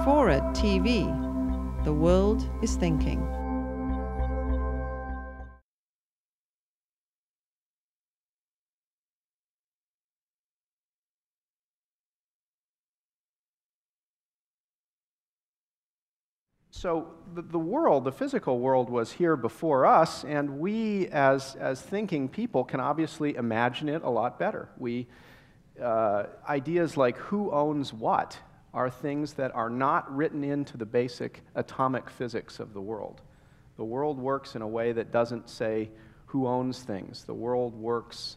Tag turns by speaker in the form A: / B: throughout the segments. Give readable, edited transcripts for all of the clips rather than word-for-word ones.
A: FORA.tv. The world is thinking.
B: So the world, the physical world, was here before us, and we, as thinking people, can obviously imagine it a lot better. Ideas like who owns what are things that are not written into the basic atomic physics of the world. The world works in a way that doesn't say who owns things. The world works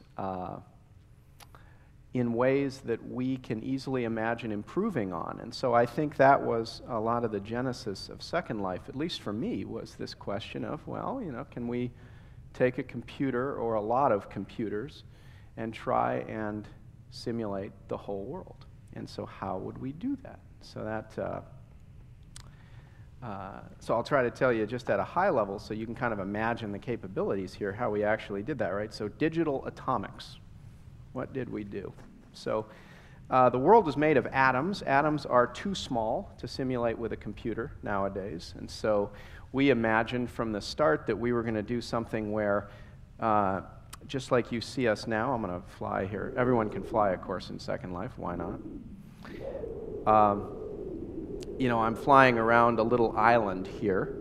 B: in ways that we can easily imagine improving on. And so I think that was a lot of the genesis of Second Life, at least for me, was this question of, well, you know, can we take a computer or a lot of computers and try and simulate the whole world? And so how would we do that? So that, so I'll try to tell you just at a high level so you can kind of imagine the capabilities here, how we actually did that, right? So digital atomics. What did we do? So the world is made of atoms. Atoms are too small to simulate with a computer nowadays. And so we imagined from the start that we were going to do something where, just like you see us now, I'm going to fly here. Everyone can fly, of course, in Second Life. Why not? You know, I'm flying around a little island here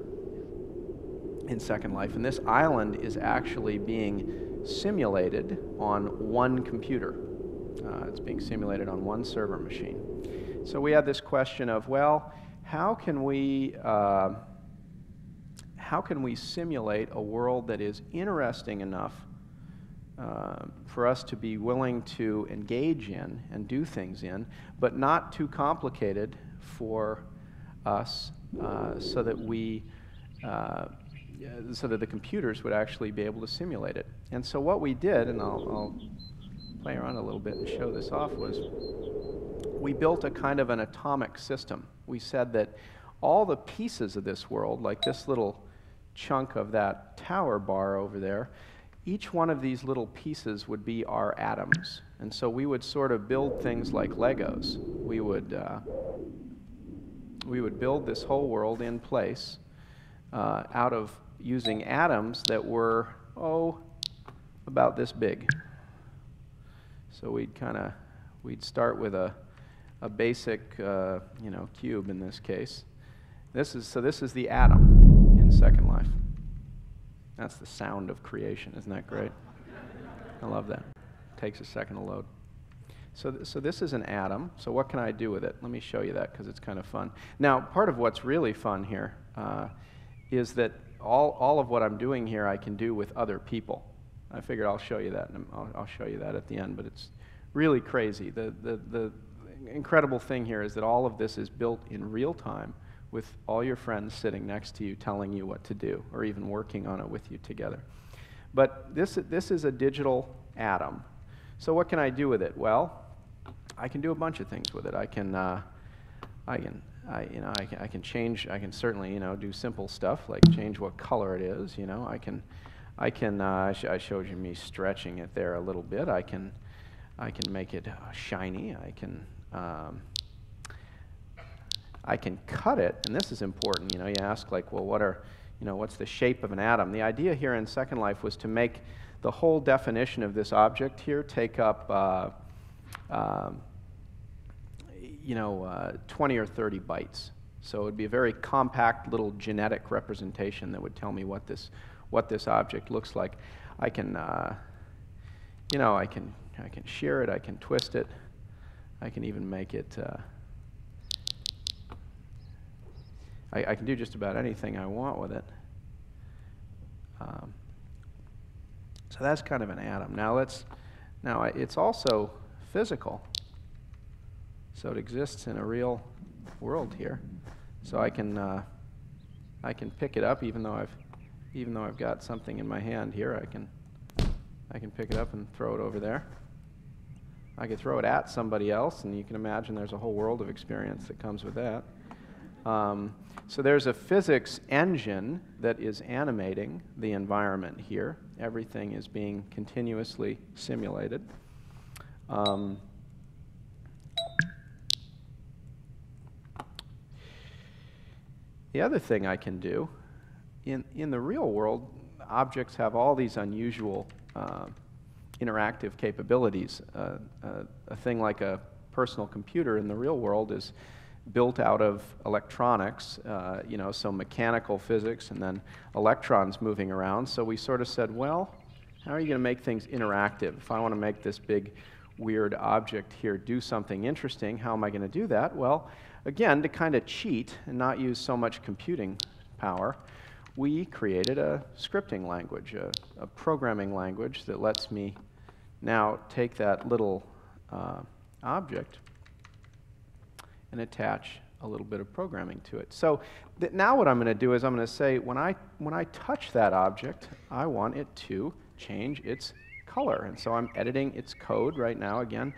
B: in Second Life. And this island is actually being simulated on one computer. It's being simulated on one server machine. So we had this question of, well, how can we simulate a world that is interesting enough for us to be willing to engage in and do things in, but not too complicated for us, so that the computers would actually be able to simulate it. And so what we did, and I'll play around a little bit and show this off, was we built a kind of an atomic system. We said that all the pieces of this world, like this little chunk of that tower bar over there, each one of these little pieces would be our atoms. And so we would sort of build things like Legos. We would build this whole world in place out of using atoms that were, about this big. So we'd start with a basic, cube in this case. This is the atom in Second Life. That's the sound of creation. Isn't that great? I love that. Takes a second to load. So this is an atom. So what can I do with it? Let me show you that because it's kind of fun. Now, part of what's really fun here is that all of what I'm doing here I can do with other people. I figured I'll show you that, and I'll show you that at the end, but it's really crazy. The incredible thing here is that all of this is built in real time with all your friends sitting next to you telling you what to do, or even working on it with you together. But this is a digital atom. So what can I do with it? Well, I can do a bunch of things with it. I can change. I can certainly, do simple stuff like change what color it is. I showed you me stretching it there a little bit. I can make it shiny. I can cut it, and this is important. You ask like, well, what's the shape of an atom? The idea here in Second Life was to make the whole definition of this object here take up 20 or 30 bytes. So it would be a very compact little genetic representation that would tell me what this object looks like. I can shear it, I can twist it, I can even make it. I can do just about anything I want with it. So that's kind of an atom. Now it's also physical. So it exists in a real world here. So I can pick it up even though I've got something in my hand here. I can pick it up and throw it over there. I could throw it at somebody else, and you can imagine there's a whole world of experience that comes with that. So there's a physics engine that is animating the environment here. Everything is being continuously simulated. The other thing I can do, in the real world, objects have all these unusual interactive capabilities. A thing like a personal computer in the real world is built out of electronics, you know, so mechanical physics and then electrons moving around. So we sort of said, well, how are you going to make things interactive? If I want to make this big, weird object here do something interesting, how am I going to do that? Well, again, to kind of cheat and not use so much computing power, we created a scripting language, a programming language that lets me now take that little object and attach a little bit of programming to it. So now what I'm going to do is I'm going to say when I touch that object, I want it to change its color. And so I'm editing its code right now. Again,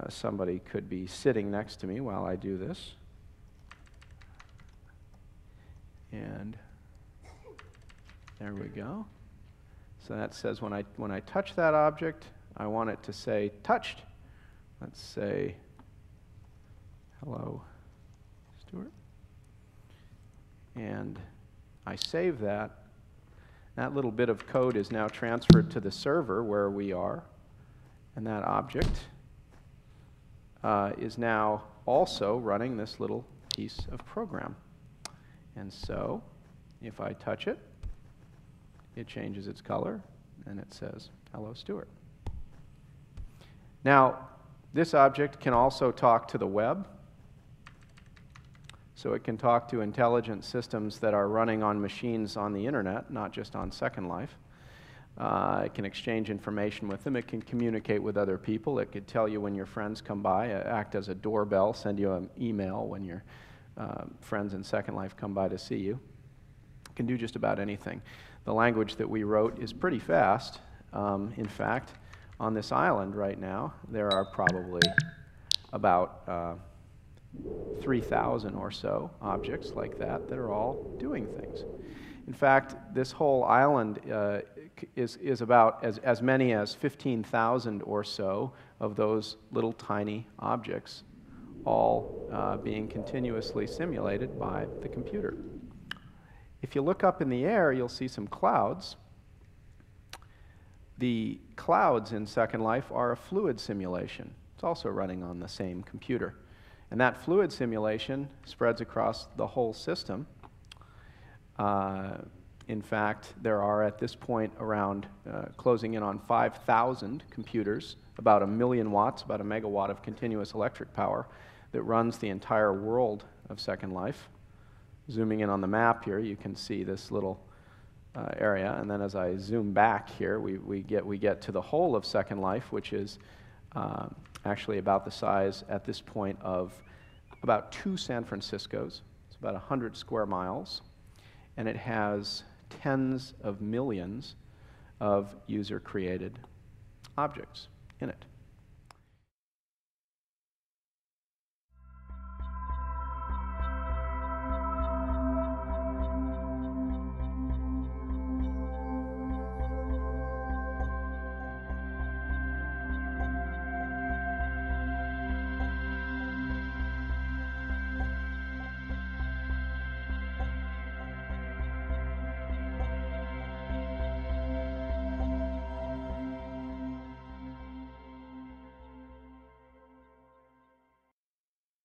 B: somebody could be sitting next to me while I do this. And there we go. So that says when I touch that object, I want it to say touched. Let's say hello, Stuart. And I save that. That little bit of code is now transferred to the server where we are. And that object is now also running this little piece of program. And so if I touch it, it changes its color, and it says, hello, Stuart. Now, this object can also talk to the web. So it can talk to intelligent systems that are running on machines on the internet, not just on Second Life. It can exchange information with them. It can communicate with other people. It could tell you when your friends come by, act as a doorbell, send you an email when your friends in Second Life come by to see you. It can do just about anything. The language that we wrote is pretty fast. In fact, on this island right now, there are probably about 3,000 or so objects like that that are all doing things. In fact, this whole island is about as many as 15,000 or so of those little tiny objects, all being continuously simulated by the computer. If you look up in the air, you'll see some clouds. The clouds in Second Life are a fluid simulation. It's also running on the same computer. And that fluid simulation spreads across the whole system. In fact, there are at this point around closing in on 5,000 computers, about 1 million watts, about a megawatt of continuous electric power that runs the entire world of Second Life. Zooming in on the map here, you can see this little area, and then as I zoom back here, we get to the whole of Second Life, which is actually about the size at this point of about 2 San Franciscos. It's about 100 square miles, and it has tens of millions of user-created objects in it.